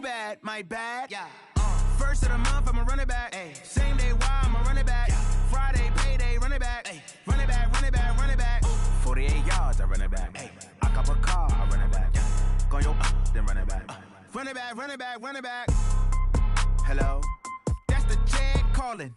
bad, my bad. Yeah. First of the month, I'm a running back. Ay. Same day, why I'm a running back. Yeah. Friday, payday, running back. Ay. Running back, running back, running back. Ooh. 48 yards, I run it back. Ay. I cop a car, I run it back. Yeah. Go your then run it back. Run it back, run it back, run it back. Hello? That's the jag calling.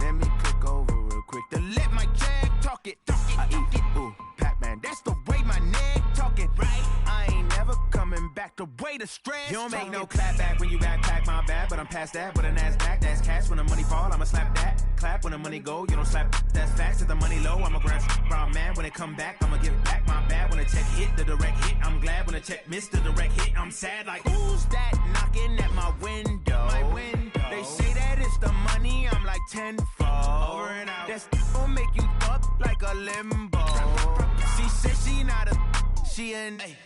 Let me click over real quick to let my jag talk it. I eat it, ooh, Pac-Man. That's the way my neck talking. Right? I ain't never coming back the way the stress. You don't make no clap back when you backpack, my bad. But I'm past that with a NASDAQ. That's cash when the money fall. I'ma slap that. Clap when the money go. You don't slap. That's fast. If the money low, I'ma grab brown man. When it come back, I'ma give back my bad. When the check hit, the direct hit. I'm glad when the check missed the direct hit. I'm sad like, who's that knocking at my window? My window. They say that it's the money. I'm like tenfold. Over and out. That's gon' make you up like a limbo. She said she not a. She an. Ay.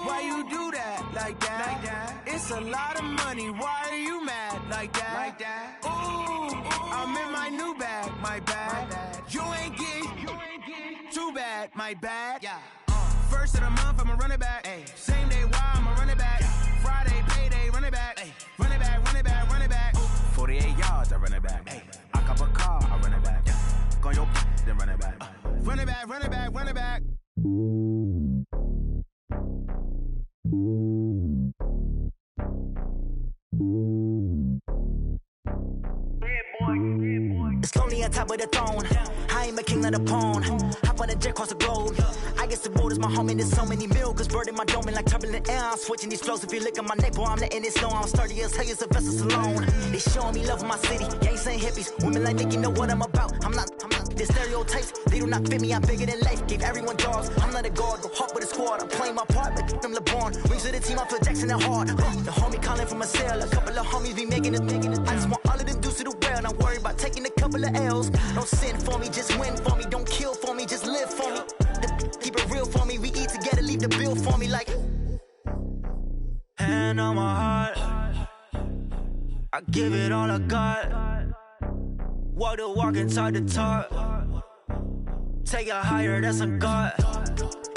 Why you do that like that? Like that? It's a lot of money. Why are you mad like that? Like that? Ooh, I'm in my new bag. My bad. You ain't getting too bad. My bad. Yeah. First of the month, I'ma run it back. Ay. Same day, why I'ma run it back. Friday, payday, run it back. Ay. Run it back, run it back, run it back. 48 yards, I run it back. Ay. I cop a car, I run it back. Yeah. Go your then run it back. Run it back, run it back, run it back. It's lonely on top of the throne. I ain't a king of the pawn. Hop on a jet across the globe. I guess the road is my home and there's so many milk. Bird in my dome and like turbulent air. I'm switching these flows. If you look at my neck, boy, I'm letting it slow. I'm sturdy as hell as a vessel alone. They showing me love in my city. Gangs and hippies. Women like Nick, you know what I'm about. I'm not. The stereotypes, they do not fit me. I'm bigger than life. Gave everyone jobs. I'm not a guard. Go hawk with a squad. I'm playing my part, but I'm LeBron. Wings of the team, I feel Jackson and hard. The homie calling from a cell. A couple of homies be making it. I just want all of them dudes to do well. Not worry about taking a couple of L's. Don't sin for me, just win for me. Don't kill for me, just live for me. Keep it real for me. We eat together, leave the bill for me like. Hand on my heart, I give it all I got. Walk the walk and talk the talk. Take it higher, that's a God.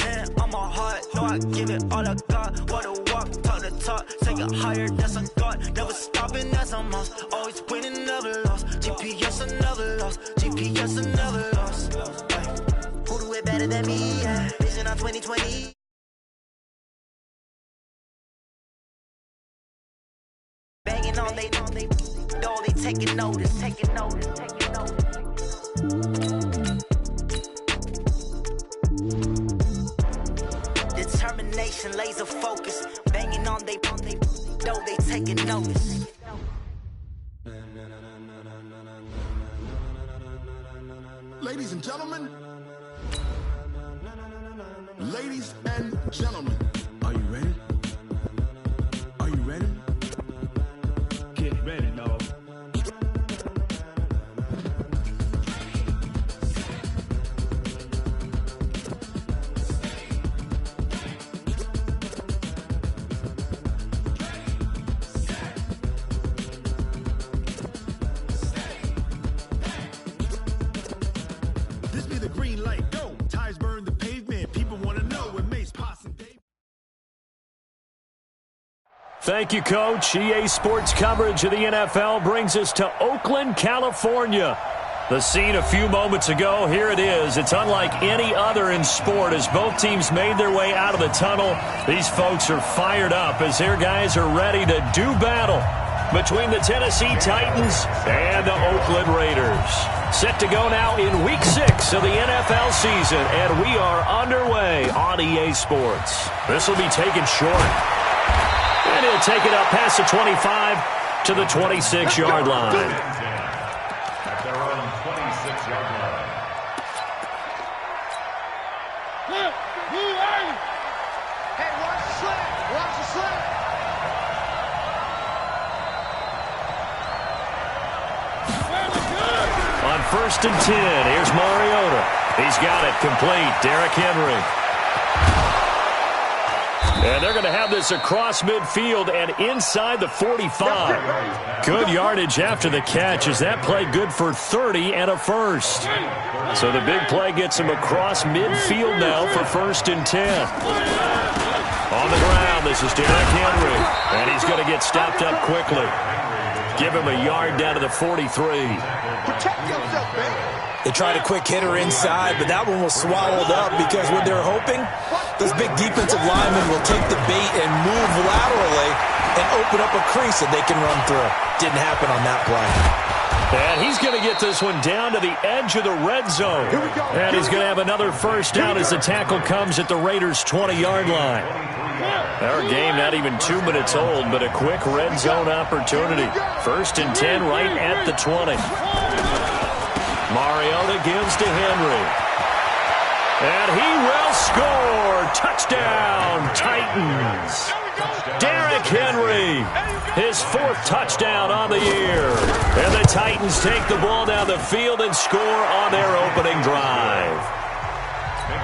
Hand on my heart, no, I give it all I got. Walk the walk, talk the talk. Take it higher, that's a God. Never stopping, that's a must. Always winning, never lost. GPS, I never lost. GPS, I never lost. Who do it better than me? Yeah. Vision on 2020. Banging on they taking notice, taking notice, taking notice. Determination, laser focus, banging on they taking notice. Ladies and gentlemen, ladies and gentlemen, are you ready? Are you ready? Get ready, dog. This be the green light, go. Tires burn the pavement. People want to know what makes Poss and Dave. Thank you, Coach. EA Sports coverage of the NFL brings us to Oakland, California. The scene a few moments ago, here it is. It's unlike any other in sport as both teams made their way out of the tunnel. These folks are fired up as their guys are ready to do battle between the Tennessee Titans and the Oakland Raiders. Set to go now in Week 6 of the NFL season, and we are underway on EA Sports. This will be taken short. And he'll take it up past the 25 to the 26-yard line. At their own 26-yard line. Hey, watch the slip. Watch the slip. On 1st and 10, here's Mariota. He's got it complete. Derrick Henry. And they're going to have this across midfield and inside the 45. Good yardage after the catch as that play good for 30 and a first. So the big play gets him across midfield now for 1st and 10. On the ground, this is Derrick Henry. And he's going to get stopped up quickly. Give him a yard down to the 43. Protect yourself, man. They tried a quick hitter inside, but that one was swallowed up because what they're hoping, those big defensive linemen will take the bait and move laterally and open up a crease that they can run through. Didn't happen on that play. And he's going to get this one down to the edge of the red zone. And he's going to have another first down as the tackle comes at the Raiders' 20-yard line. Our game not even 2 minutes old, but a quick red zone opportunity. 1st and 10 right at the 20. Mariota gives to Henry. And he will score. Touchdown, Titans. Derrick Henry, his 4th touchdown on the year. And the Titans take the ball down the field and score on their opening drive.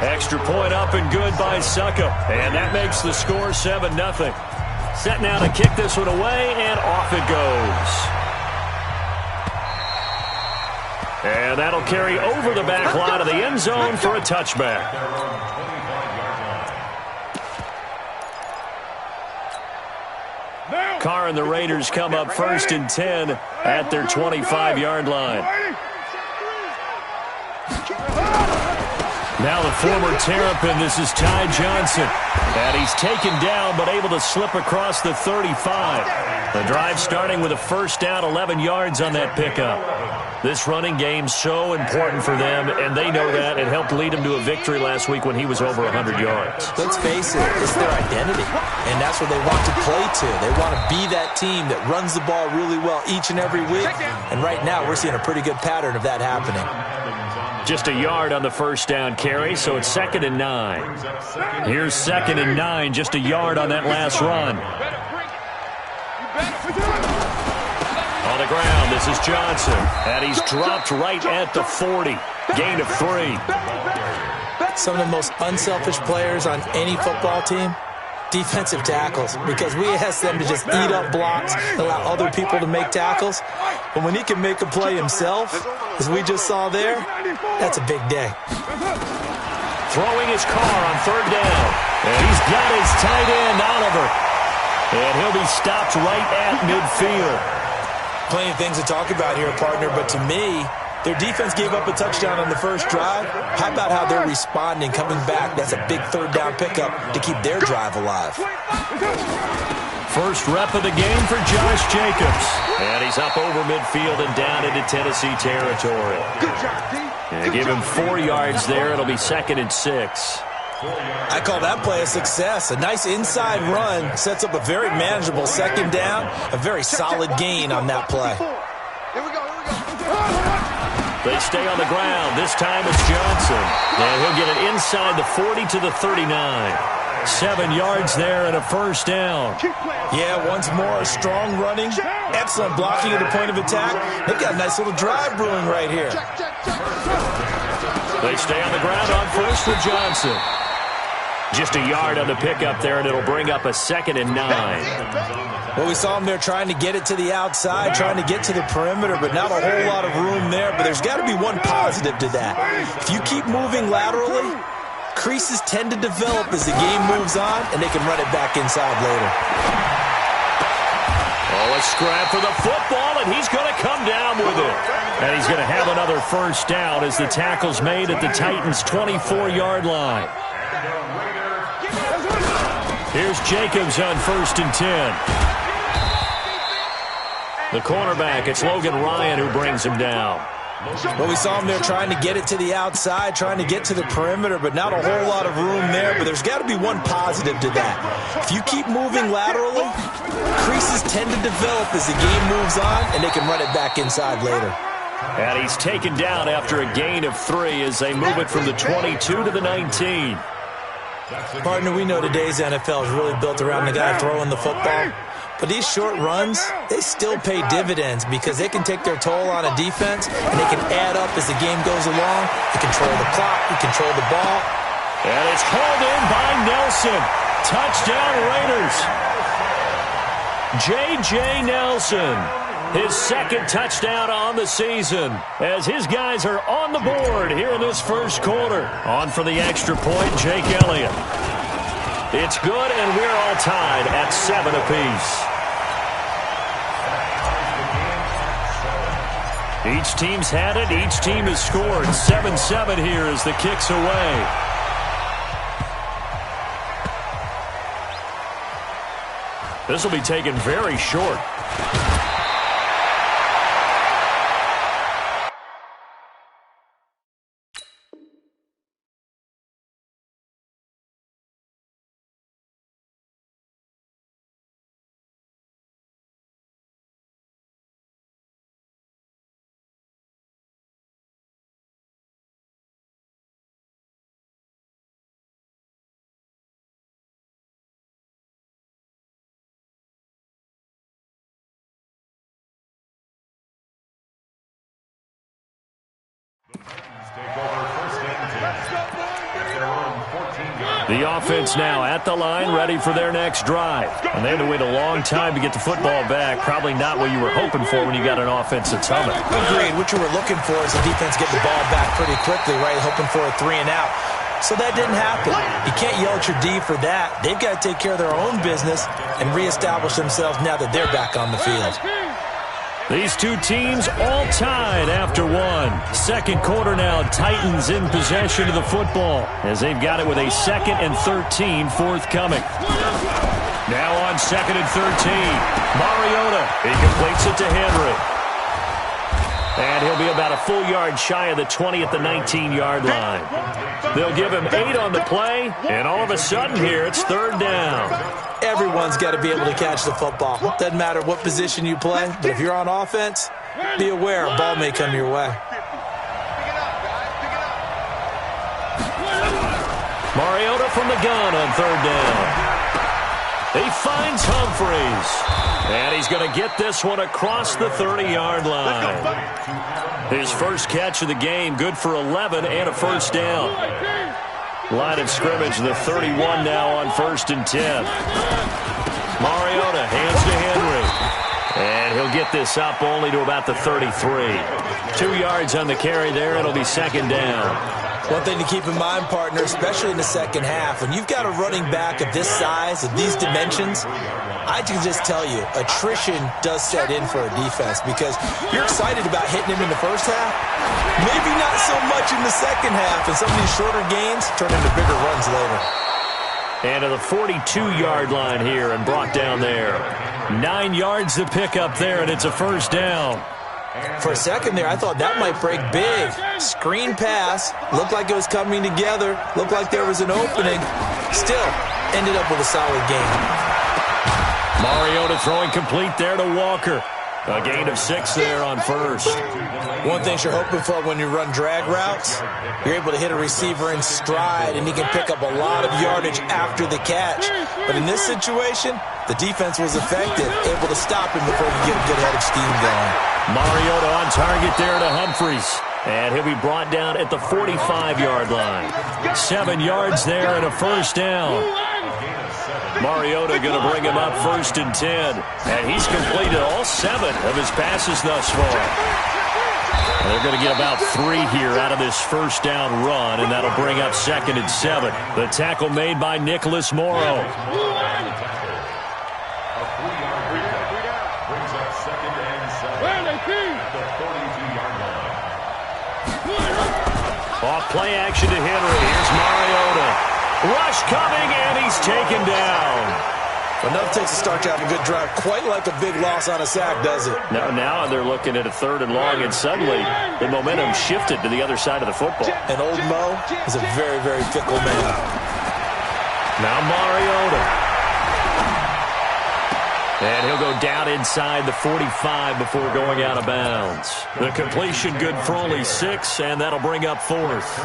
Extra point up and good by Suckup. And that makes the score 7-0. Set now to kick this one away, and off it goes. And that'll carry over the back line of the end zone for a touchback. Carr and the Raiders come up 1st and 10 at their 25-yard line. Now the former Terrapin, this is Ty Johnson. And he's taken down but able to slip across the 35. The drive starting with a first down, 11 yards on that pickup. This running game's so important for them, and they know that. It helped lead them to a victory last week when he was over 100 yards. Let's face it, it's their identity, and that's what they want to play to. They want to be that team that runs the ball really well each and every week, and right now we're seeing a pretty good pattern of that happening. Just a yard on the first down carry, so it's 2nd and 9. Here's 2nd and 9, just a yard on that last run. On the ground, this is Johnson, and he's dropped right at the 40. Gain of 3. Some of the most unselfish players on any football team, defensive tackles, because we ask them to just eat up blocks, allow other people to make tackles. But when he can make a play himself, as we just saw there, that's a big day. Throwing his Carr on 3rd down. And he's got his tight end, Oliver. And he'll be stopped right at midfield. Plenty of things to talk about here, partner, but to me, their defense gave up a touchdown on the first drive. How about how they're responding, coming back? That's a big 3rd down pickup to keep their drive alive. First rep of the game for Josh Jacobs. And he's up over midfield and down into Tennessee territory. And give him 4 yards there. It'll be 2nd and 6. I call that play a success. A nice inside run sets up a very manageable 2nd down. A very solid gain on that play. They stay on the ground. This time it's Johnson. And he'll get it inside the 40 to the 39. 7 yards there and a first down. Yeah, once more, strong running. Excellent blocking at the point of attack. They've got a nice little drive brewing right here. They stay on the ground on first with Johnson. Just a yard on the pickup there, and it'll bring up a 2nd and 9. Well, we saw them there trying to get it to the outside, trying to get to the perimeter, but not a whole lot of room there. But there's got to be one positive to that. If you keep moving laterally, creases tend to develop as the game moves on, and they can run it back inside later. Oh, a scrap for the football, and he's going to come down with it. And he's going to have another first down as the tackle's made at the Titans' 24-yard line. Here's Jacobs on 1st and 10. The cornerback, it's Logan Ryan who brings him down. Well, we saw him there trying to get it to the outside, trying to get to the perimeter, but not a whole lot of room there. But there's got to be one positive to that. If you keep moving laterally, creases tend to develop as the game moves on, and they can run it back inside later. And he's taken down after a gain of 3 as they move it from the 22 to the 19. Partner, we know today's NFL is really built around the guy throwing the football. But these short runs, they still pay dividends because they can take their toll on a defense and they can add up as the game goes along. You control the clock, you control the ball. And it's hauled in by Nelson. Touchdown Raiders. J.J. Nelson, his 2nd touchdown on the season as his guys are on the board here in this first quarter. On for the extra point, Jake Elliott. It's good, and we're all tied at 7 apiece. Each team's had it. Each team has scored. 7-7 here as the kick's away. This will be taken very short. The offense now at the line, ready for their next drive. And they had to wait a long time to get the football back. Probably not what you were hoping for when you got an offense that's humming. Agreed. What you were looking for is the defense get the ball back pretty quickly, right? Hoping for a 3 and out. So that didn't happen. You can't yell at your D for that. They've got to take care of their own business and reestablish themselves now that they're back on the field. These two teams all tied after one. Second quarter now, Titans in possession of the football as they've got it with a 2nd and 13 forthcoming. Now on 2nd and 13, Mariota. He completes it to Henry. And he'll be about a full yard shy of the 20 at the 19-yard line. They'll give him 8 on the play, and all of a sudden here, it's 3rd down. Everyone's got to be able to catch the football. Doesn't matter what position you play, but if you're on offense, be aware a ball may come your way. Mariota from the gun on 3rd down. He finds Humphries, and he's going to get this one across the 30-yard line. His first catch of the game, good for 11 and a 1st down. Line of scrimmage, the 31 now on 1st and 10. Mariota hands to Henry, and he'll get this up only to about the 33. 2 yards on the carry there. It'll be 2nd down. One thing to keep in mind, partner, especially in the second half, when you've got a running back of this size, of these dimensions, I can just tell you, attrition does set in for a defense because you're excited about hitting him in the first half, maybe not so much in the second half, and some of these shorter gains turn into bigger runs later. And to the 42-yard line here and brought down there. 9 yards to pick up there, and it's a 1st down. For a second there, I thought that might break big. Screen pass. Looked like it was coming together. Looked like there was an opening. Still, ended up with a solid gain. Mariota throwing complete there to Walker. A gain of 6 there on 1st. One thing you're hoping for when you run drag routes, you're able to hit a receiver in stride, and he can pick up a lot of yardage after the catch. But in this situation, the defense was effective, able to stop him before he get a good head of steam going. Mariota on target there to Humphries. And he'll be brought down at the 45-yard line. 7 yards there and a 1st down. Mariota going to bring him up 1st and 10. And he's completed all 7 of his passes thus far. And they're going to get about 3 here out of this 1st down run, and that'll bring up 2nd and 7. The tackle made by Nicholas Morrow. Off play action to Henry. Here's Mariota. Rush coming, and he's taken down. Enough takes to start to have a good drive. Quite like a big loss on a sack, does it? Now they're looking at a 3rd and long, and suddenly the momentum shifted to the other side of the football. And old Mo is a very, very fickle man. Now Mariota. And he'll go down inside the 45 before going out of bounds. The completion good for only 6, and that'll bring up 4th.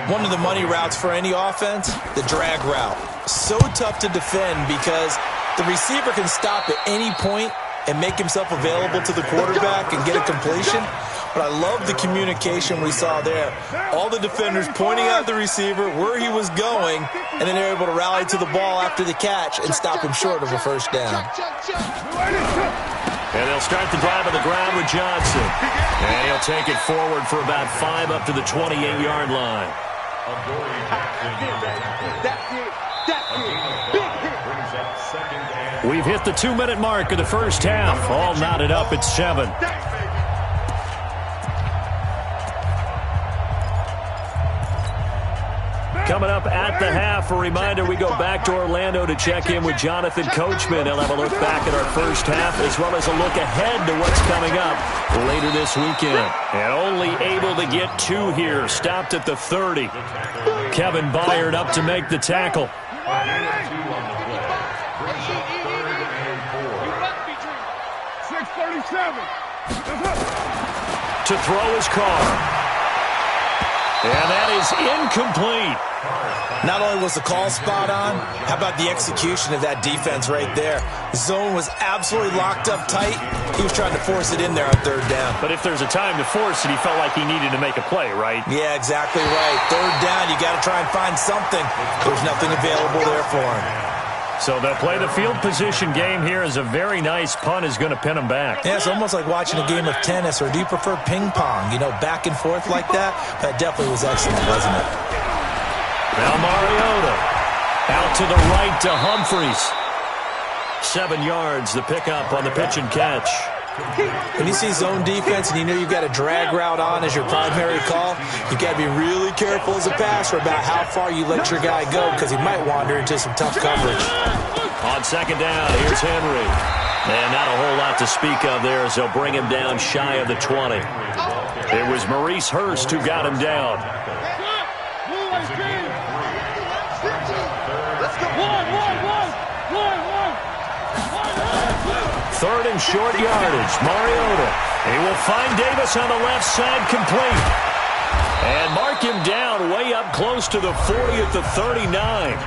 One of the money routes for any offense, the drag route. So tough to defend because the receiver can stop at any point and make himself available to the quarterback and get a completion. But I love the communication we saw there. All the defenders pointing out the receiver, where he was going, and then they're able to rally to the ball after the catch and stop him short of a 1st down. And they'll start the drive on the ground with Johnson. And he'll take it forward for about 5 up to the 28-yard line. We've hit the 2-minute mark of the first half. All knotted up at 7. Coming up at the half, a reminder, we go back to Orlando to check in with Jonathan Coachman. He'll have a look back at our first half as well as a look ahead to what's coming up later this weekend. And only able to get 2 here, stopped at the 30. Kevin Byard up to make the tackle. 6:37. To throw his car. And that is incomplete. Not only was the call spot on, how about the execution of that defense right there? The zone was absolutely locked up tight. He was trying to force it in there on 3rd down. But if there's a time to force it, he felt like he needed to make a play, right? Yeah, exactly right. 3rd down, you got to try and find something. There's nothing available there for him. So they'll play the field position game here as a very nice punt is going to pin them back. Yeah, it's almost like watching a game of tennis, or do you prefer ping pong? You know, back and forth like that? That definitely was excellent, wasn't it? Now Mariota out to the right to Humphries. 7 yards, the pickup on the pitch and catch. When you see zone defense and you know you've got a drag route on as your primary call, you've got to be really careful as a passer about how far you let your guy go because he might wander into some tough coverage. On 2nd down, here's Henry. And not a whole lot to speak of there as they'll bring him down shy of the 20. It was Maurice Hurst who got him down. Third and short yardage. Mariota. He will find Davis on the left side, complete. And mark him down way up close to the 40 at the 39.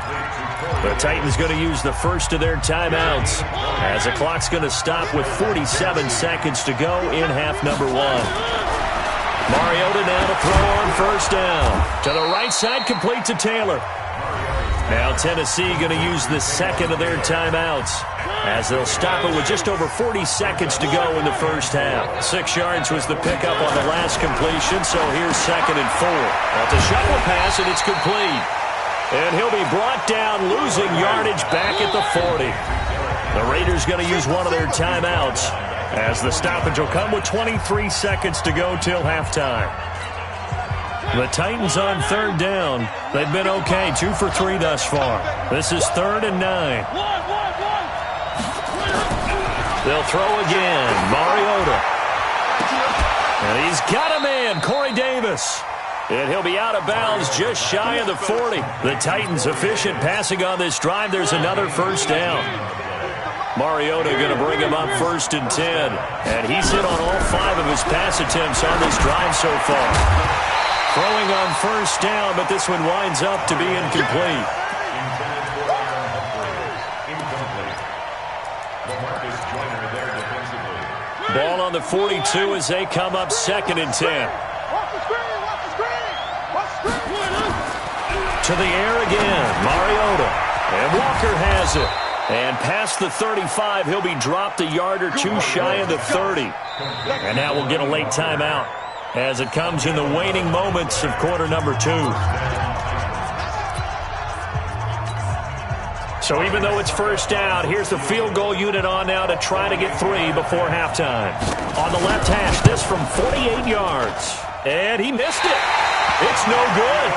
The Titans going to use the first of their timeouts as the clock's going to stop with 47 seconds to go in half number 1. Mariota now to throw on 1st down. To the right side, complete to Taylor. Now Tennessee going to use the second of their timeouts as they'll stop it with just over 40 seconds to go in the first half. 6 yards was the pickup on the last completion, so here's 2nd and 4. Off the shuffle pass, and it's complete. And he'll be brought down, losing yardage back at the 40. The Raiders going to use one of their timeouts as the stoppage will come with 23 seconds to go till halftime. The Titans on 3rd down. They've been okay, 2 for 3 thus far. This is 3rd and 9. They'll throw again. Mariota. And he's got a man, Corey Davis. And he'll be out of bounds just shy of the 40. The Titans efficient passing on this drive. There's another 1st down. Mariota going to bring him up 1st and 10. And he's hit on all 5 of his pass attempts on this drive so far. Throwing on 1st down, but this one winds up to be incomplete. Ball on the 42 as they come up 2nd and 10. To the air again, Mariota. And Walker has it. And past the 35, he'll be dropped a yard or 2 shy of the 30. And now we'll get a late timeout as it comes in the waning moments of quarter number 2. So even though it's 1st down, here's the field goal unit on now to try to get 3 before halftime. On the left hash, this from 48 yards. And he missed it. It's no good.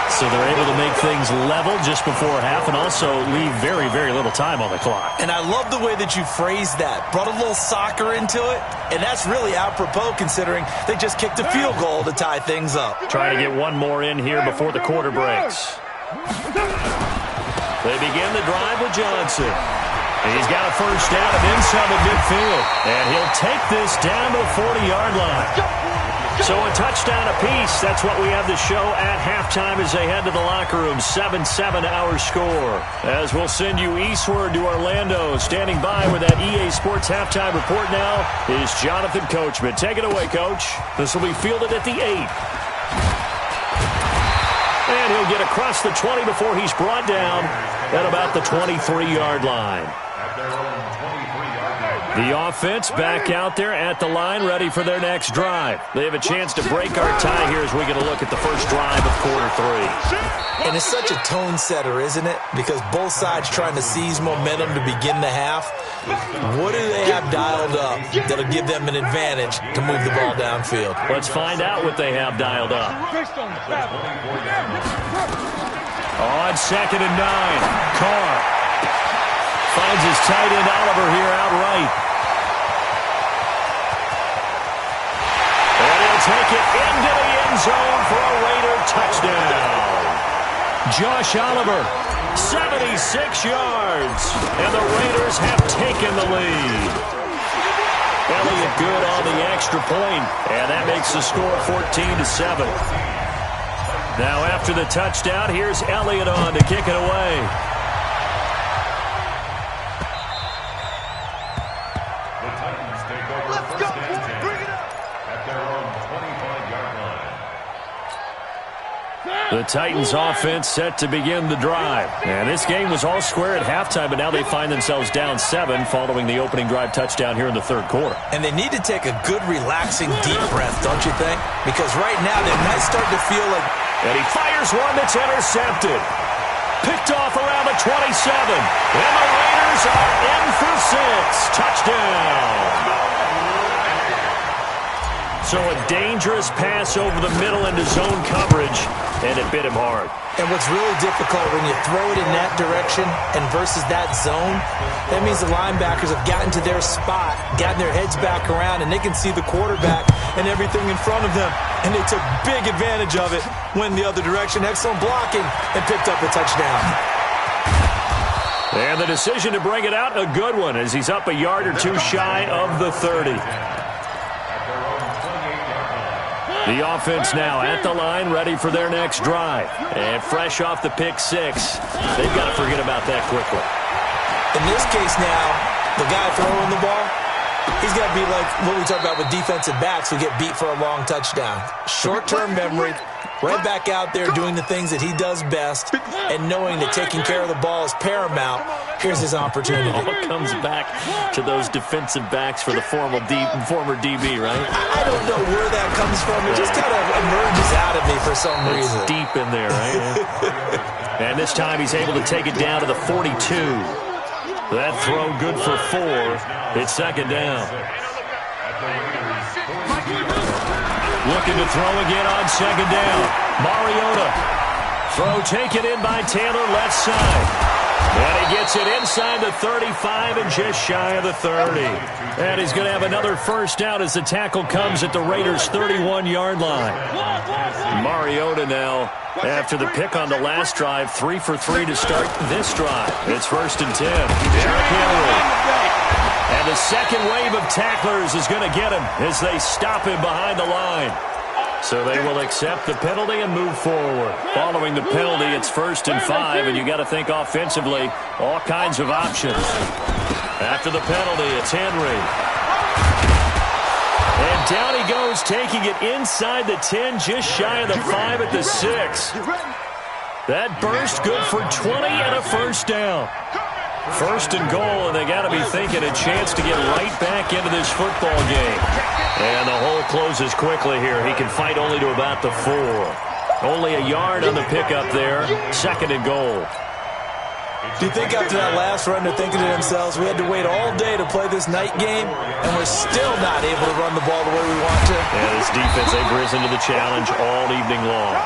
So they're able to make things level just before half and also leave very, very little time on the clock. And I love the way that you phrased that. Brought a little soccer into it, and that's really apropos considering they just kicked a field goal to tie things up. Trying to get one more in here before the quarter breaks. They begin the drive with Johnson. He's got a 1st down and then some at midfield. And he'll take this down to the 40-yard line. So a touchdown apiece. That's what we have to show at halftime as they head to the locker room. 7-7 our score. As we'll send you eastward to Orlando. Standing by with that EA Sports halftime report now is Jonathan Coachman. Take it away, Coach. This will be fielded at the 8. And he'll get across the 20 before he's brought down at about the 23-yard line. At their own 23-yard line. The offense back out there at the line, ready for their next drive. They have a chance to break our tie here as we get a look at the first drive of quarter 3. And it's such a tone setter, isn't it? Because both sides trying to seize momentum to begin the half. What do they have dialed up that'll give them an advantage to move the ball downfield? Let's find out what they have dialed up. On 2nd and 9, Carr finds his tight end Oliver here outright. And he'll take it into the end zone for a Raider touchdown. Josh Oliver, 76 yards, and the Raiders have taken the lead. Elliott good on the extra point, and that makes the score 14-7. Now after the touchdown, here's Elliott on to kick it away. The Titans take over first and 10 at their own 25-yard line. The Titans offense set to begin the drive. And this game was all square at halftime, but now they find themselves down 7 following the opening drive touchdown here in the third quarter. And they need to take a good, relaxing, deep breath, don't you think? Because right now they might start to feel like... And he fires one that's intercepted. Picked off around the 27. And the Raiders are in for 6. Touchdown. So a dangerous pass over the middle into zone coverage, and it bit him hard. And what's really difficult when you throw it in that direction and versus that zone, that means the linebackers have gotten to their spot, gotten their heads back around, and they can see the quarterback and everything in front of them. And they took big advantage of it, went the other direction, excellent blocking, and picked up a touchdown. And the decision to bring it out, a good one, as he's up a yard or two shy of the 30. The offense now at the line, ready for their next drive. And fresh off the pick 6, they've got to forget about that quickly. In this case now, the guy throwing the ball, he's got to be like what we talk about with defensive backs who get beat for a long touchdown. Short-term memory, right back out there doing the things that he does best, and knowing that taking care of the ball is paramount. Here's his opportunity. All comes back to those defensive backs for the former DB, right? I don't know where that comes from. It just kind of emerges out of me for some reason. It's deep in there, right? And this time he's able to take it down to the 42. That throw good for 4. It's 2nd down. Looking to throw again on 2nd down. Mariota. Throw taken in by Taylor, left side. And he gets it inside the 35 and just shy of the 30. And he's going to have another first down as the tackle comes at the Raiders' 31-yard line. Mariota now, after the pick on the last drive, 3 for 3 to start this drive. It's 1st and 10. Derrick Henry. And the second wave of tacklers is going to get him as they stop him behind the line. So they will accept the penalty and move forward. Following the penalty, it's 1st and 5, and you got to think offensively, all kinds of options. After the penalty, it's Henry. And down he goes, taking it inside the 10, just shy of the 5 at the 6. That burst good for 20 and a first down. 1st and goal, and they got to be thinking a chance to get right back into this football game. And the hole closes quickly here. He can fight only to about the 4. Only a yard on the pickup there. 2nd and goal. Do you think after that last run they're thinking to themselves, we had to wait all day to play this night game, and we're still not able to run the ball the way we want to? Yeah, this defense, they've risen to the challenge all evening long.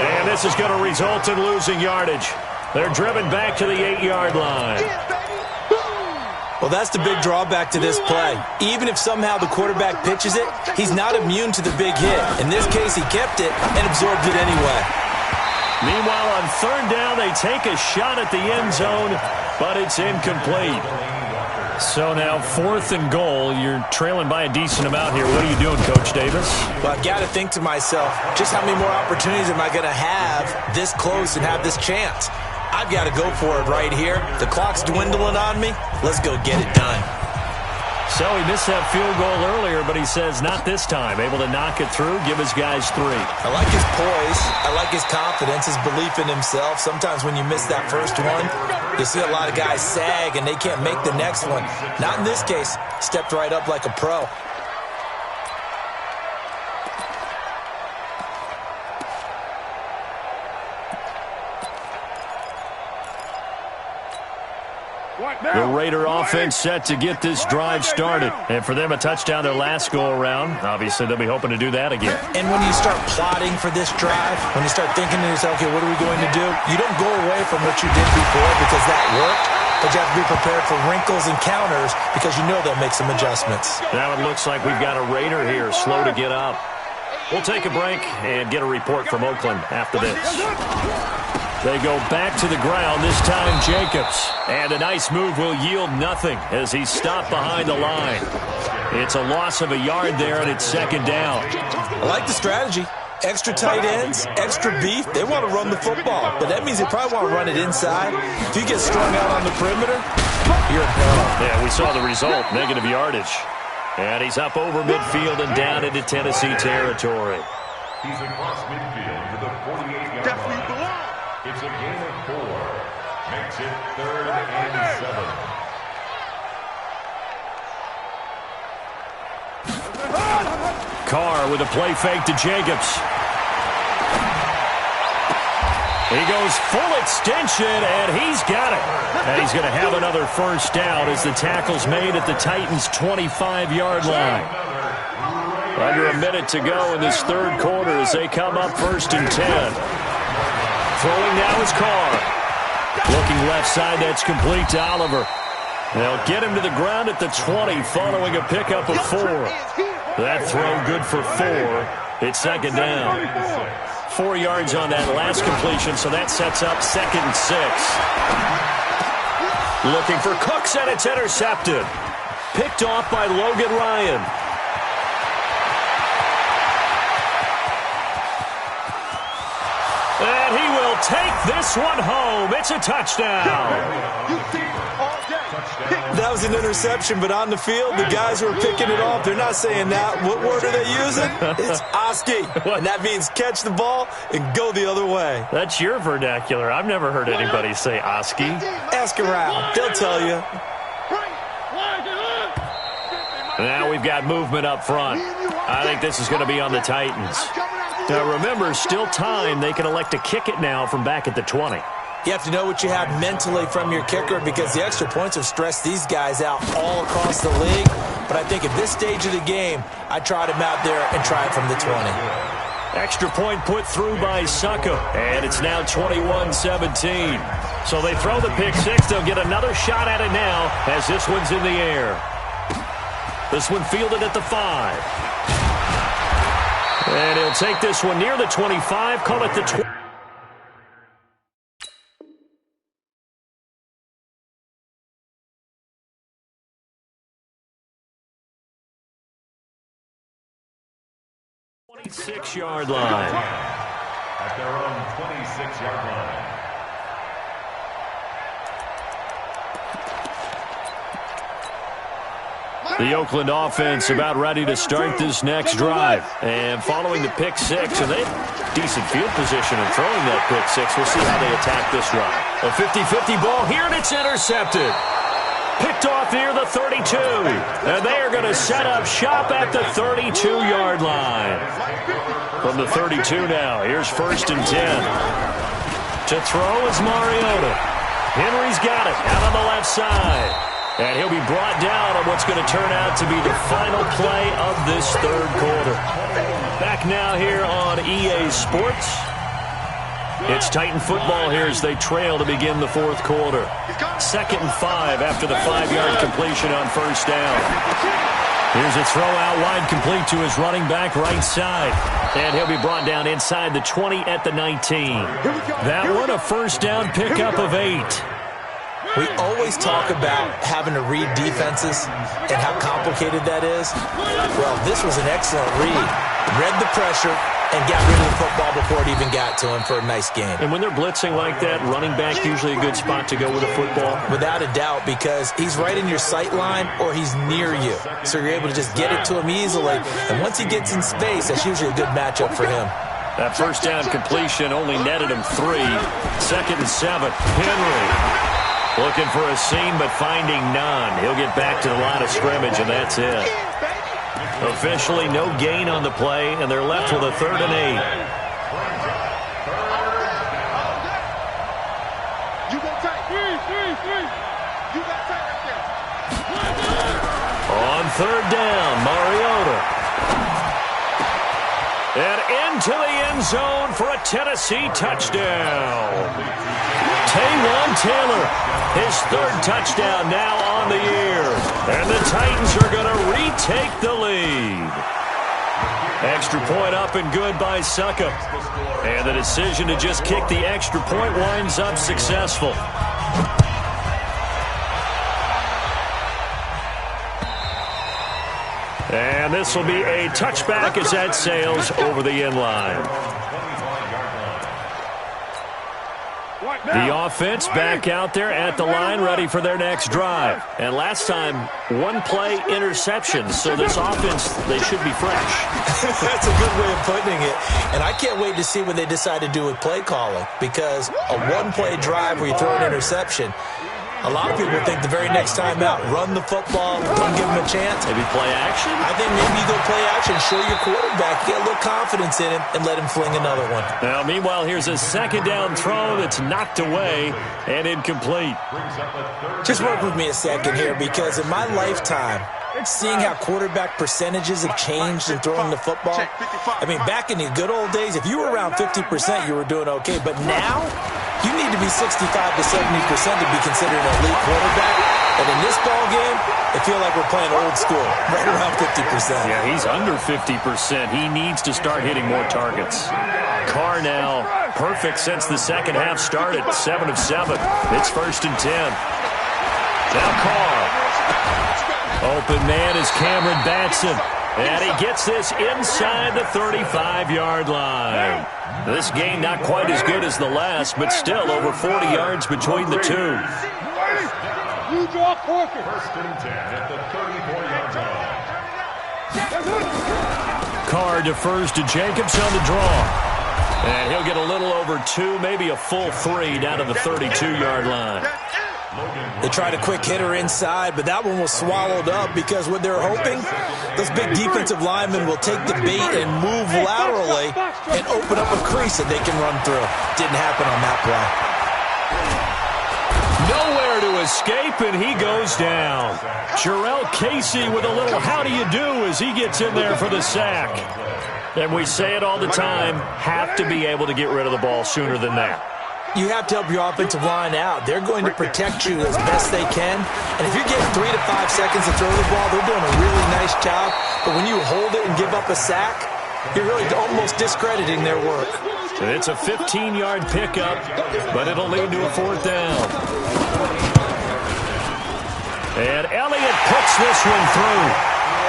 And this is going to result in losing yardage. They're driven back to the 8-yard line. Well, that's the big drawback to this play. Even if somehow the quarterback pitches it, he's not immune to the big hit. In this case, he kept it and absorbed it anyway. Meanwhile, on 3rd down, they take a shot at the end zone, but it's incomplete. So now 4th and goal. You're trailing by a decent amount here. What are you doing, Coach Davis? Well, I've got to think to myself, just how many more opportunities am I going to have this close and have this chance? I've got to go for it right here. The clock's dwindling on me. Let's go get it done. So he missed that field goal earlier, but he says not this time. Able to knock it through, give his guys 3. I like his poise. I like his confidence, his belief in himself. Sometimes when you miss that first one, you see a lot of guys sag and they can't make the next one. Not in this case. Stepped right up like a pro. The Raider offense set to get this drive started. And for them, a touchdown their last go-around. Obviously, they'll be hoping to do that again. And when you start plotting for this drive, when you start thinking to yourself, okay, what are we going to do? You don't go away from what you did before because that worked, but you have to be prepared for wrinkles and counters because you know they'll make some adjustments. Now it looks like we've got a Raider here, slow to get up. We'll take a break and get a report from Oakland after this. They go back to the ground, this time Jacobs. And a nice move will yield nothing as he's stopped behind the line. It's a loss of a yard there, and it's second down. I like the strategy. Extra tight ends, extra beef. They want to run the football, but that means they probably want to run it inside. If you get strung out on the perimeter, you're in peril. Yeah, we saw the result, negative yardage. And he's up over midfield and down into Tennessee territory. He's across midfield to the 48-yard line. It's a gain of 4. Makes it 3rd and 7. Carr with a play fake to Jacobs. He goes full extension, and he's got it. And he's going to have another first down as the tackle's made at the Titans' 25-yard line. Under a minute to go in this third quarter as they come up 1st and 10. Throwing now is Carr. Looking left side, that's complete to Oliver. They'll get him to the ground at the 20 following a pickup of 4. That throw good for 4. It's second down. 4 yards on that last completion, so that sets up 2nd and 6. Looking for Cooks, and it's intercepted. Picked off by Logan Ryan. And he will take this one home. It's a touchdown. That was an interception, but on the field, the guys who are picking it off, they're not saying that. What word are they using? It's Oski, and that means catch the ball and go the other way. That's your vernacular. I've never heard anybody say Oski. Ask around. They'll tell you. Now we've got movement up front. I think this is going to be on the Titans. Now remember, still time. They can elect to kick it now from back at the 20. You have to know what you have mentally from your kicker because the extra points have stressed these guys out all across the league. But I think at this stage of the game, I'd trot him out there and try it from the 20. Extra point put through by Succo, and it's now 21-17. So they throw the pick 6. They'll get another shot at it now as this one's in the air. This one fielded at the 5. And he'll take this one near the 25, call it the 20. Six-yard line. At their own 26-yard line. The Oakland offense about ready to start this next drive. And following the pick 6, and they have decent field position in throwing that pick 6. We'll see how they attack this drive. A 50-50 ball here, and it's intercepted. Picked off near the 32. And they are going to set up shop at the 32-yard line. From the 32 now, here's 1st and 10. To throw is Mariota. Henry's got it out on the left side. And he'll be brought down on what's going to turn out to be the final play of this third quarter. Back now here on EA Sports. It's Titan football here as they trail to begin the fourth quarter. 2nd and 5 after the 5-yard completion on 1st down. Here's a throw out wide complete to his running back right side. And he'll be brought down inside the 20 at the 19. That one a 1st down pickup of 8. We always talk about having to read defenses and how complicated that is. Well, this was an excellent read. Read the pressure, and got rid of the football before it even got to him for a nice gain. And when they're blitzing like that, running back usually a good spot to go with a football? Without a doubt, because he's right in your sight line or he's near you. So you're able to just get it to him easily. And once he gets in space, that's usually a good matchup for him. That first down completion only netted him 3. 2nd and 7. Henry looking for a seam but finding none. He'll get back to the line of scrimmage, and that's it. Officially no gain on the play, and they're left with a 3rd and 8. On 3rd down, Mariota. And into the end zone for a Tennessee touchdown. Taywan Taylor, his 3rd touchdown now on the year. And the Titans are going to retake the lead. Extra point up and good by Suckup. And the decision to just kick the extra point winds up successful. And this will be a touchback as that sails over the end line. The offense back out there at the line, ready for their next drive. And last time, 1-play interception. So this offense, they should be fresh. That's a good way of putting it. And I can't wait to see what they decide to do with play calling. Because a 1-play drive where you throw an interception, a lot of people think the very next time out, run the football, don't give him a chance. Maybe play action? I think maybe you go play action, show your quarterback, get a little confidence in him, and let him fling another one. Now, meanwhile, here's a 2nd down throw that's knocked away and incomplete. Just work with me a second here, because in my lifetime, seeing how quarterback percentages have changed in throwing the football. I mean, back in the good old days, if you were around 50%, you were doing okay. But now, you need to be 65 to 70% to be considered an elite quarterback. And in this ball game, I feel like we're playing old school, right around 50%. Yeah, he's under 50%. He needs to start hitting more targets. Carr now perfect since the second half started, 7 of 7. It's 1st and 10. Now Carr. Open man is Cameron Batson. And he gets this inside the 35-yard line. This game not quite as good as the last, but still over 40 yards between the two. 1st and 10 at the 34-yard line. Carr defers to Jacobs on the draw. And he'll get a little over 2, maybe a full 3 down to the 32-yard line. They tried a quick hitter inside, but that one was swallowed up because what they're hoping, those big defensive linemen will take the bait and move laterally and open up a crease that they can run through. Didn't happen on that play. Nowhere to escape, and he goes down. Jarrell Casey with a little how do you do as he gets in there for the sack. And we say it all the time, have to be able to get rid of the ball sooner than that. You have to help your offensive line out. They're going to protect you as best they can. And if you're getting 3 to 5 seconds to throw the ball, they're doing a really nice job. But when you hold it and give up a sack, you're really almost discrediting their work. It's a 15-yard pickup, but it'll lead to a 4th down. And Elliott puts this one through.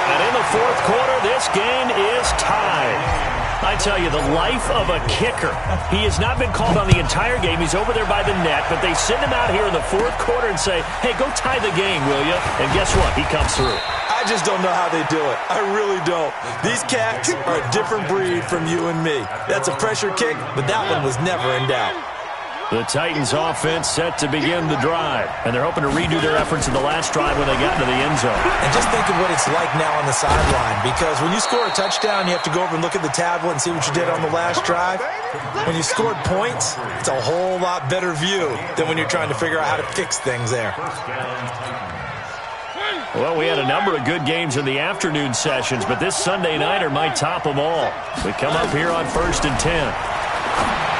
And in the 4th quarter, this game is tied. I tell you, the life of a kicker. He has not been called on the entire game. He's over there by the net, but they send him out here in the 4th quarter and say, hey, go tie the game, will you? And guess what? He comes through. I just don't know how they do it. I really don't. These cats are a different breed from you and me. That's a pressure kick, but that one was never in doubt. The Titans offense set to begin the drive, and they're hoping to redo their efforts in the last drive when they got into the end zone. And just think of what it's like now on the sideline, because when you score a touchdown, you have to go over and look at the tablet and see what you did on the last drive. When you scored points, it's a whole lot better view than when you're trying to figure out how to fix things there. Well, we had a number of good games in the afternoon sessions, but this Sunday nighter might top them all. We come up here on 1st and 10.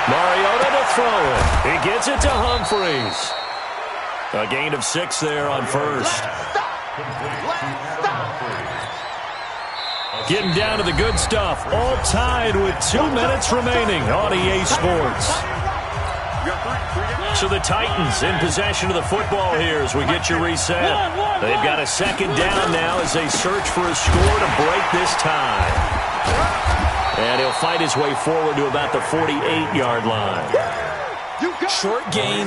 Mariota to throw it. He gets it to Humphreys. A gain of 6 there on 1st. Getting down to the good stuff. All tied with 2 minutes remaining on EA Sports. So the Titans in possession of the football here as we get your reset. They've got a 2nd down now as they search for a score to break this tie. And he'll fight his way forward to about the 48-yard line. Short gain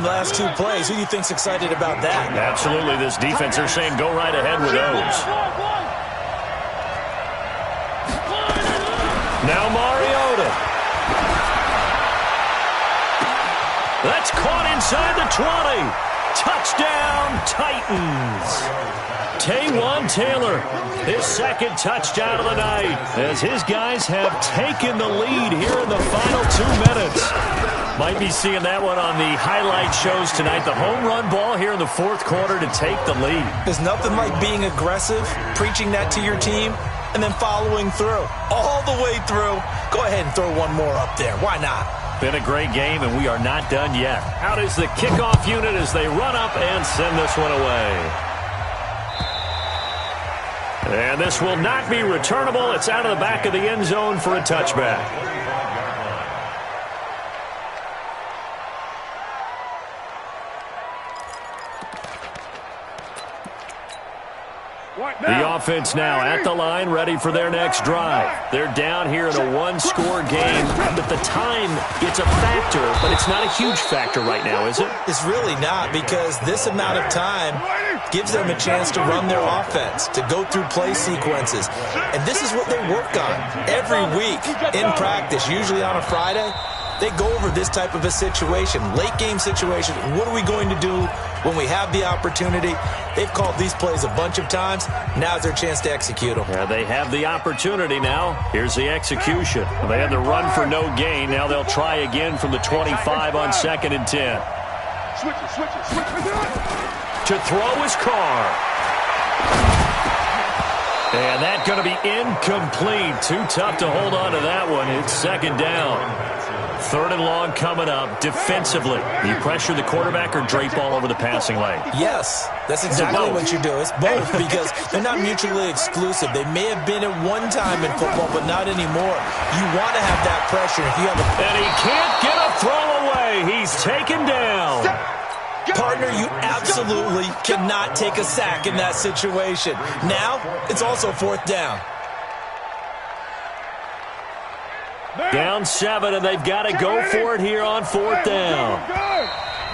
last two plays. Who do you think's excited about that? Absolutely. This defense, they're saying go right ahead with those. Now Mariota. That's caught inside the 20. Touchdown, Titans. Taywan Taylor, his second touchdown of the night, as his guys have taken the lead here in the final 2 minutes. Might be seeing that one on the highlight shows tonight. The home run ball here in the fourth quarter to take the lead. There's nothing like being aggressive, preaching that to your team, and then following through. All the way through. Go ahead and throw one more up there. Why not? Been a great game, and we are not done yet. Out is the kickoff unit as they run up and send this one away. And this will not be returnable. It's out of the back of the end zone for a touchback. The offense now at the line, ready for their next drive. They're down here in a one-score game, but the time, it's a factor, but it's not a huge factor right now, is it? It's really not, because this amount of time gives them a chance to run their offense, to go through play sequences. And this is what they work on every week in practice, usually on a Friday. They go over this type of a situation, late-game situation. What are we going to do when we have the opportunity? They've called these plays a bunch of times. Now's their chance to execute them. Yeah, they have the opportunity now. Here's the execution. They had the run for no gain. Now they'll try again from the 25 on 2nd and 10. To throw is Carr. And that's going to be incomplete. Too tough to hold on to that one. It's 2nd down. 3rd and long coming up. Defensively, you pressure the quarterback or drape all over the passing lane? Yes, that's exactly what you do. It's both, because they're not mutually exclusive. They may have been at one time in football, but not anymore. You want to have that pressure. If you have and he can't get a throw away. He's taken down. Partner, you absolutely cannot take a sack in that situation. Now, it's also 4th down. Down 7, and they've got to go for it here on 4th down.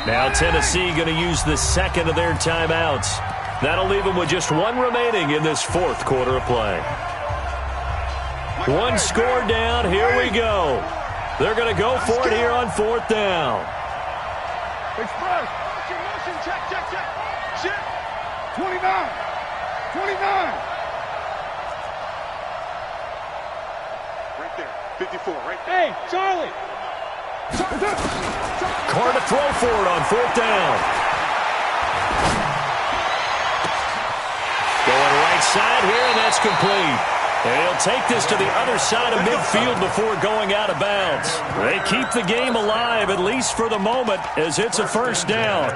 Now Tennessee going to use the second of their timeouts. That'll leave them with just one remaining in this 4th quarter of play. One score down. Here we go. They're going to go for it here on 4th down. Express. Motion, check. 29. 54, right there. Hey, Charlie! Carr to throw for it on 4th down. Going right side here, and that's complete. And he'll take this to the other side of midfield before going out of bounds. They keep the game alive, at least for the moment, as it's a 1st down.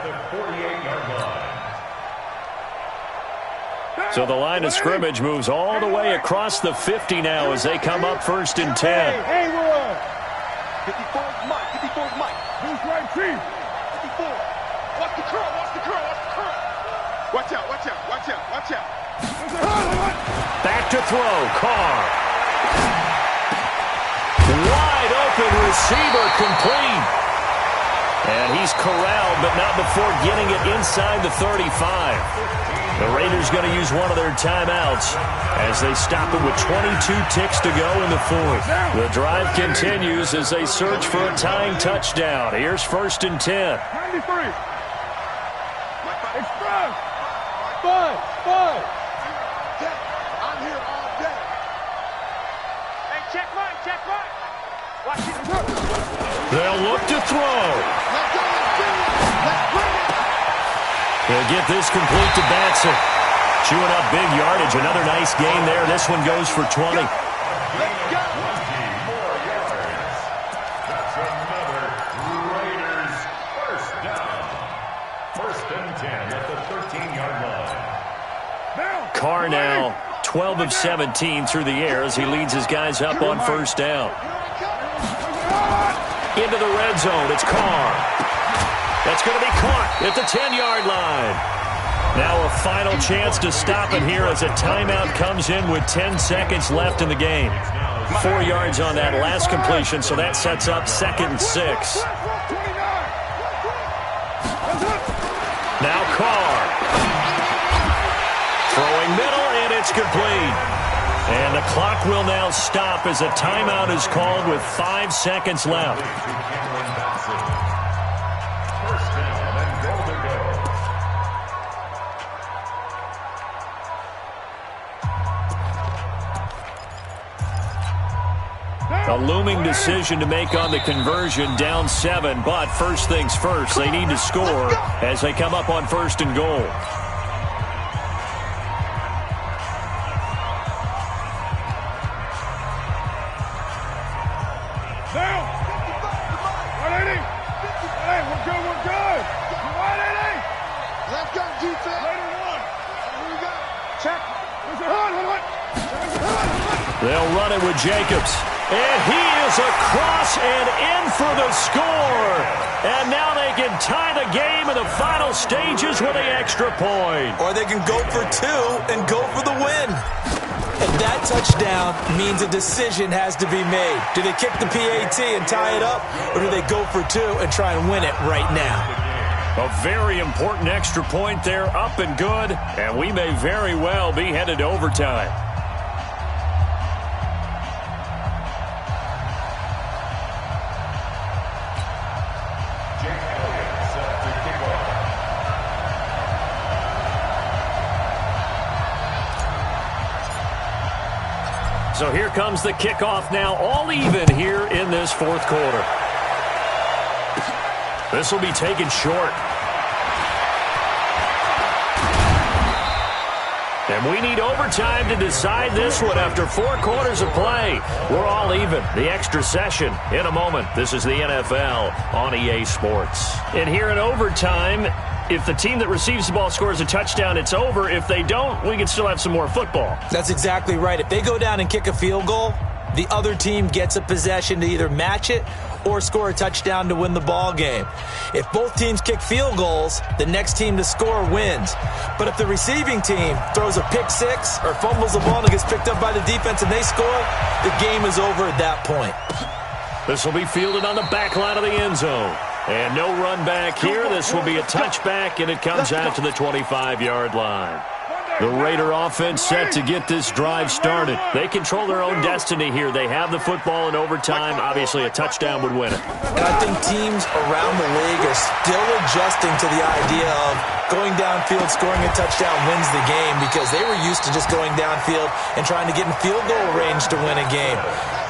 So the line of scrimmage moves all the way across the 50 now as they come up 1st and 10. Hey, we're on. 54's Mike. Who's right, team? 54. Watch the curl. Watch out. Back to throw. Carr. Wide open receiver, complete. And he's corralled, but not before getting it inside the 35. The Raiders going to use one of their timeouts as they stop it with 22 ticks to go in the 4th. The drive continues as they search for a tying touchdown. Here's 1st and 10. 93. Express. 5. I'm here all day. Hey, check Mike. Watch it. They'll look to throw. Let's bring it. They'll get this complete to Batson. Chewing up big yardage. Another nice gain there. This one goes for 20. Let's go. 20 more yards. That's another Raiders 1st down. 1st and 10 at the 13-yard line. Carr now 12 of 17 through the air as he leads his guys up on 1st down. Into the red zone. It's Carr. That's going to be caught at the 10-yard line. Now a final chance to stop it here as a timeout comes in with 10 seconds left in the game. 4 yards on that last completion, so that sets up 2nd and 6. Now Carr. Throwing middle, and it's complete. And the clock will now stop as a timeout is called with 5 seconds left. A looming decision to make on the conversion, down 7, but first things first, they need to score as they come up on 1st and goal. Down! 180! Hey, we're good! 180! Let's go, defense! Later one! Here we go! Check! There's a hood! They'll run it with Jacobs. And he is across and in for the score. And now they can tie the game in the final stages with the extra point. Or they can go for 2 and go for the win. And that touchdown means a decision has to be made. Do they kick the PAT and tie it up, or do they go for 2 and try and win it right now? A very important extra point there, up and good, and we may very well be headed to overtime. So here comes the kickoff now, all even here in this 4th quarter. This will be taken short. And we need overtime to decide this one after 4 quarters of play. We're all even. The extra session in a moment. This is the NFL on EA Sports. And here in overtime, if the team that receives the ball scores a touchdown, it's over. If they don't, we can still have some more football. That's exactly right. If they go down and kick a field goal, the other team gets a possession to either match it or score a touchdown to win the ball game. If both teams kick field goals, the next team to score wins. But if the receiving team throws a pick 6 or fumbles the ball and it gets picked up by the defense and they score, the game is over at that point. This will be fielded on the back line of the end zone. And no run back here. This will be a touchback, and it comes out to the 25-yard line. The Raider offense set to get this drive started. They control their own destiny here. They have the football in overtime. Obviously, a touchdown would win it. And I think teams around the league are still adjusting to the idea of going downfield, scoring a touchdown wins the game, because they were used to just going downfield and trying to get in field goal range to win a game.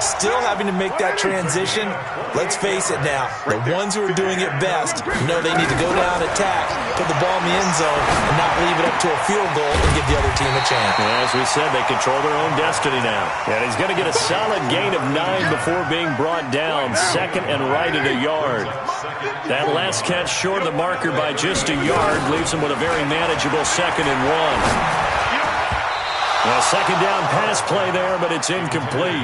Still having to make that transition. Let's face it now, the ones who are doing it best know they need to go down, attack, put the ball in the end zone, and not leave it up to a field goal and give the other team a chance. As we said, they control their own destiny now. And he's going to get a solid gain of 9 before being brought down. 2nd and right at a yard. That last catch short of the marker by just a yard leaves him with a very manageable 2nd and 1. A 2nd down pass play there, but it's incomplete.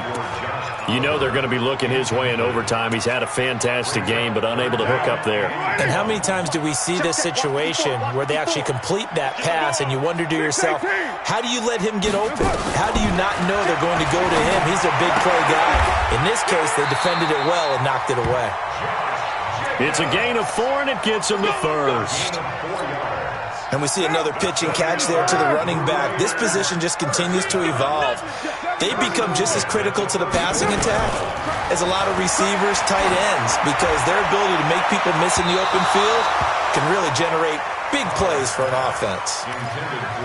You know they're going to be looking his way in overtime. He's had a fantastic game, but unable to hook up there. And how many times do we see this situation where they actually complete that pass and you wonder to yourself, how do you let him get open? How do you not know they're going to go to him? He's a big play guy. In this case, they defended it well and knocked it away. It's a gain of 4, and it gets him to 1st. And we see another pitch and catch there to the running back. This position just continues to evolve. They become just as critical to the passing attack as a lot of receivers, tight ends, because their ability to make people miss in the open field can really generate big plays for an offense.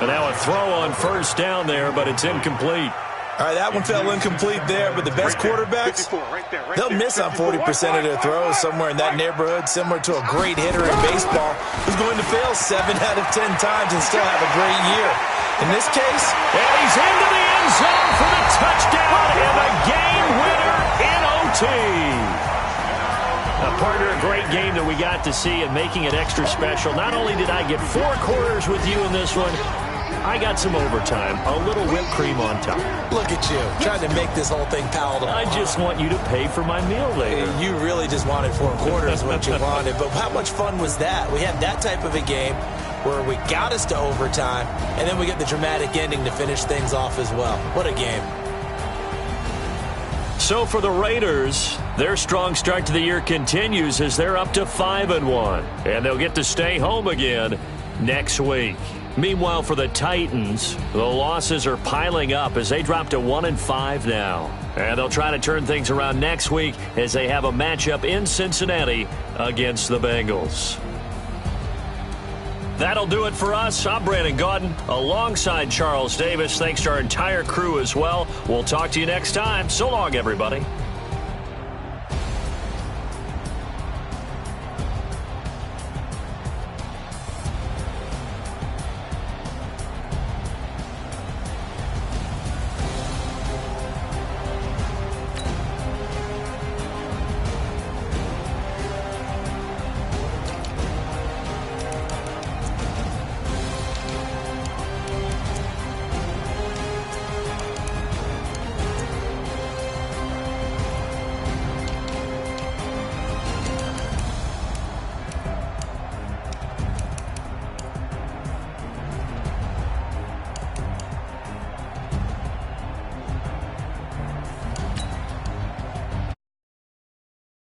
And now a throw on 1st down there, but it's incomplete. All right, that one fell incomplete there, but the best quarterbacks, they'll miss on 40% of their throws, somewhere in that neighborhood, similar to a great hitter in baseball who's going to fail 7 out of 10 times and still have a great year. In this case, and he's into the end zone for the touchdown and the game winner in OT. Partner, a great game that we got to see and making it extra special. Not only did I get 4 quarters with you in this one, I got some overtime, a little whipped cream on top. Look at you, trying to make this whole thing palatable. I just want you to pay for my meal later. You really just wanted 4 quarters what you wanted, but how much fun was that? We had that type of a game where we got us to overtime, and then we get the dramatic ending to finish things off as well. What a game. So for the Raiders, their strong start to the year continues as they're up to 5-1. And they'll get to stay home again next week. Meanwhile, for the Titans, the losses are piling up as they drop to 1-5 now. And they'll try to turn things around next week as they have a matchup in Cincinnati against the Bengals. That'll do it for us. I'm Brandon Gaudin alongside Charles Davis. Thanks to our entire crew as well. We'll talk to you next time. So long, everybody.